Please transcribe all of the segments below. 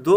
2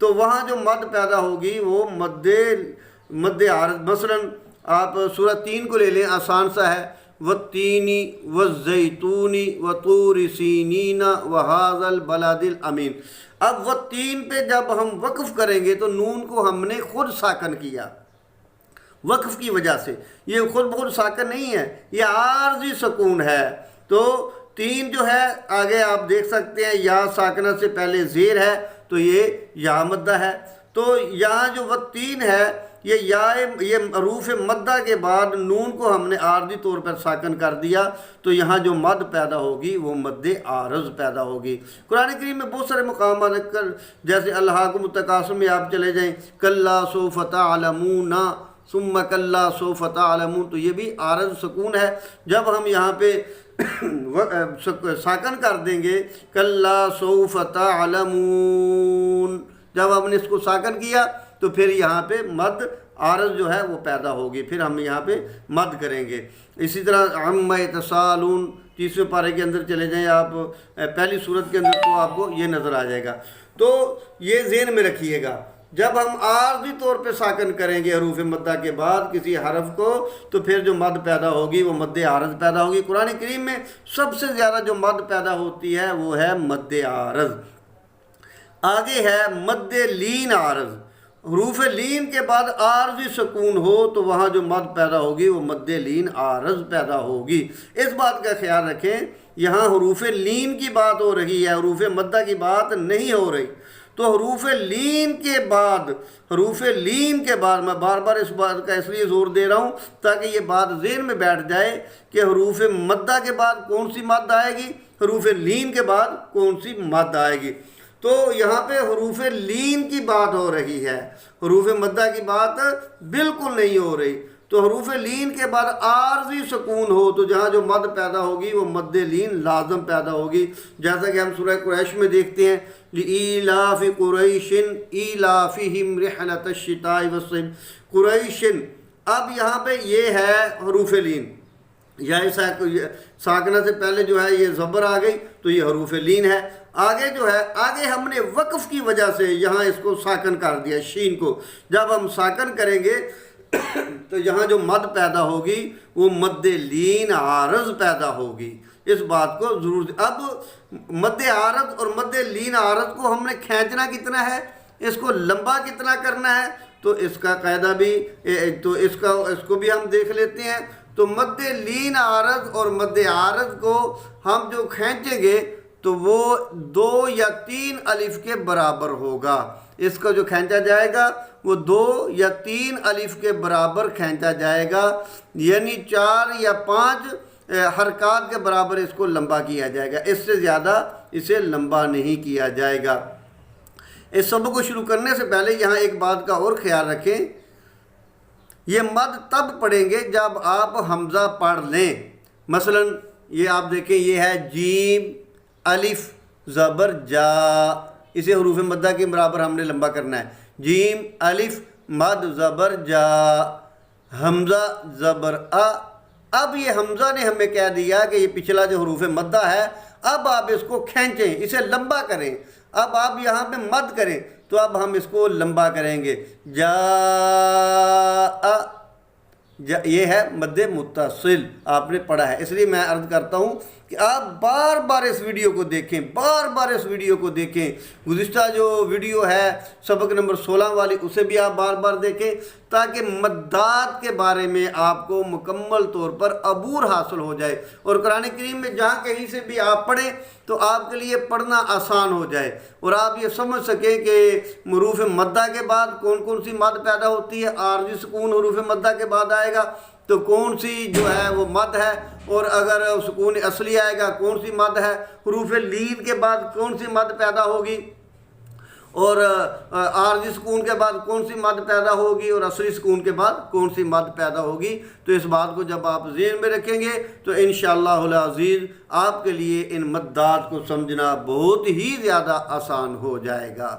تو وہاں جو مد پیدا ہوگی وہ مد عارض. مثلا آپ سورہ 3 کو لے لیں، آسان سا ہے، والتینی والزیتونی وطور سینین وہذا البلد الامین. اب والتین پہ جب ہم وقف کریں گے تو نون کو ہم نے خود ساکن کیا وقف کی وجہ سے. یہ خود بخود ساکن نہیں ہے، یہ عارضی سکون ہے. تو تین جو ہے آگے آپ دیکھ سکتے ہیں یا ساکنہ سے پہلے زیر ہے تو یہ یا مدہ ہے. تو یہاں جو والتین ہے یہ حروف مدہ کے بعد نون کو ہم نے عارضی طور پر ساکن کر دیا، تو یہاں جو مد پیدا ہوگی وہ مد عارض پیدا ہوگی. قرآن کریم میں بہت سارے مقامات جیسے الہاکم التکاثر میں آپ چلے جائیں، کلا سوف تعلمون ثم کلا سوف تعلمون، تو یہ بھی عارض سکون ہے. جب ہم یہاں پہ ساکن کر دیں گے کلا سوف تعلمون، جب ہم نے اس کو ساکن کیا تو پھر یہاں پہ مد عارض جو ہے وہ پیدا ہوگی، پھر ہم یہاں پہ مد کریں گے. اسی طرح عما یتساءلون 30ویں پارے کے اندر چلے جائیں آپ، پہلی صورت کے اندر تو آپ کو یہ نظر آ جائے گا. تو یہ ذہن میں رکھیے گا، جب ہم عارضی طور پہ ساکن کریں گے حروف مدہ کے بعد کسی حرف کو تو پھر جو مد پیدا ہوگی وہ مد عارض پیدا ہوگی. قرآن کریم میں سب سے زیادہ جو مد پیدا ہوتی ہے وہ ہے مد عارض. آگے ہے مد لین عارض. حروف لین کے بعد عارضی سکون ہو تو وہاں جو مد پیدا ہوگی وہ مد لین عارض پیدا ہوگی. اس بات کا خیال رکھیں، یہاں حروف لین کی بات ہو رہی ہے، حروف مدہ کی بات نہیں ہو رہی. تو حروف لین کے بعد میں بار بار اس بات کا اس لیے زور دے رہا ہوں تاکہ یہ بات ذہن میں بیٹھ جائے کہ حروف مدہ کے بعد کون سی مد آئے گی، حروف لین کے بعد کون سی مد آئے گی. تو یہاں پہ حروف لین کی بات ہو رہی ہے، حروف مدہ کی بات بالکل نہیں ہو رہی. تو حروف لین کے بعد عارضی سکون ہو تو جہاں جو مد پیدا ہوگی وہ مد لین لازم پیدا ہوگی. جیسا کہ ہم سورہ قریش میں دیکھتے ہیں لِإِيلَافِ قُرَيْشٍ إِيلَافِهِمْ رِحْلَةَ الشِّتَاءِ وَالصَّيْفِ. قریشن، اب یہاں پہ یہ ہے حروف لین، یا ساکنہ سے پہلے جو ہے یہ زبر آ گئی تو یہ حروف لین ہے. آگے جو ہے آگے ہم نے وقف کی وجہ سے یہاں اس کو ساکن کر دیا، شین کو. جب ہم ساکن کریں گے تو یہاں جو مد پیدا ہوگی وہ مد لین عارض پیدا ہوگی. اس بات کو ضرور اب مد عارض اور مد لین عارض کو ہم نے کھینچنا کتنا ہے، اس کو لمبا کتنا کرنا ہے، تو اس کا قاعدہ بھی تو اس کو بھی ہم دیکھ لیتے ہیں. تو مد لین عارض اور مد عارض کو ہم جو کھینچیں گے تو وہ 2 یا 3 الف کے برابر ہوگا. اس کا جو کھینچا جائے گا وہ 2 یا 3 الف کے برابر کھینچا جائے گا، یعنی 4 یا 5 حرکات کے برابر اس کو لمبا کیا جائے گا. اس سے زیادہ اسے لمبا نہیں کیا جائے گا. اس سبق کو شروع کرنے سے پہلے یہاں ایک بات کا اور خیال رکھیں، یہ مد تب پڑھیں گے جب آپ حمزہ پڑھ لیں. مثلا یہ آپ دیکھیں، یہ ہے جیم الف زبر جا، اسے حروف مدہ کے برابر ہم نے لمبا کرنا ہے. جیم الف مد زبر جا، حمزہ زبر آ. اب یہ حمزہ نے ہمیں کہہ دیا کہ یہ پچھلا جو حروف مدہ ہے اب آپ اس کو کھینچیں، اسے لمبا کریں. اب آپ یہاں پہ مد کریں تو اب ہم اس کو لمبا کریں گے. یہ ہے مد متصل، آپ نے پڑھا ہے. اس لیے میں عرض کرتا ہوں کہ آپ بار بار اس ویڈیو کو دیکھیں، گزشتہ جو ویڈیو ہے سبق نمبر 16 والی اسے بھی آپ بار بار دیکھیں تاکہ مدات کے بارے میں آپ کو مکمل طور پر عبور حاصل ہو جائے. اور قرآن کریم میں جہاں کہیں سے بھی آپ پڑھیں تو آپ کے لیے پڑھنا آسان ہو جائے اور آپ یہ سمجھ سکیں کہ حروف مدہ کے بعد کون کون سی مد پیدا ہوتی ہے. عارضی سکون حروف مدہ کے بعد آئے گا تو کون سی جو ہے وہ مد ہے، اور اگر سکون اصلی آئے گا کون سی مد ہے. حروف لین کے بعد کون سی مد پیدا ہوگی، اور عارضی سکون کے بعد کون سی مد پیدا ہوگی، اور اصلی سکون کے بعد کون سی مد پیدا ہوگی. تو اس بات کو جب آپ ذہن میں رکھیں گے تو انشاءاللہ العزیز آپ کے لیے ان مدات کو سمجھنا بہت ہی زیادہ آسان ہو جائے گا.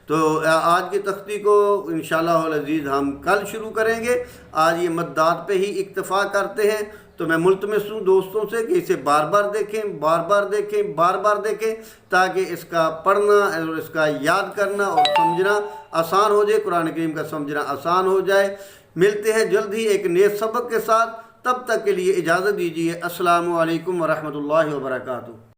تو آج کی تختی کو انشاءاللہ العزیز ہم کل شروع کریں گے۔ آج یہ مدات پہ ہی اکتفا کرتے ہیں۔ تو میں ملتمس ہوں دوستوں سے کہ اسے بار بار دیکھیں، بار بار دیکھیں، بار بار دیکھیں، تاکہ اس کا پڑھنا اور اس کا یاد کرنا اور سمجھنا آسان ہو جائے، قرآن کریم کا سمجھنا آسان ہو جائے۔ ملتے ہیں جلد ہی ایک نئے سبق کے ساتھ، تب تک کے لیے اجازت دیجیے۔ السلام علیکم ورحمۃ اللہ وبرکاتہ۔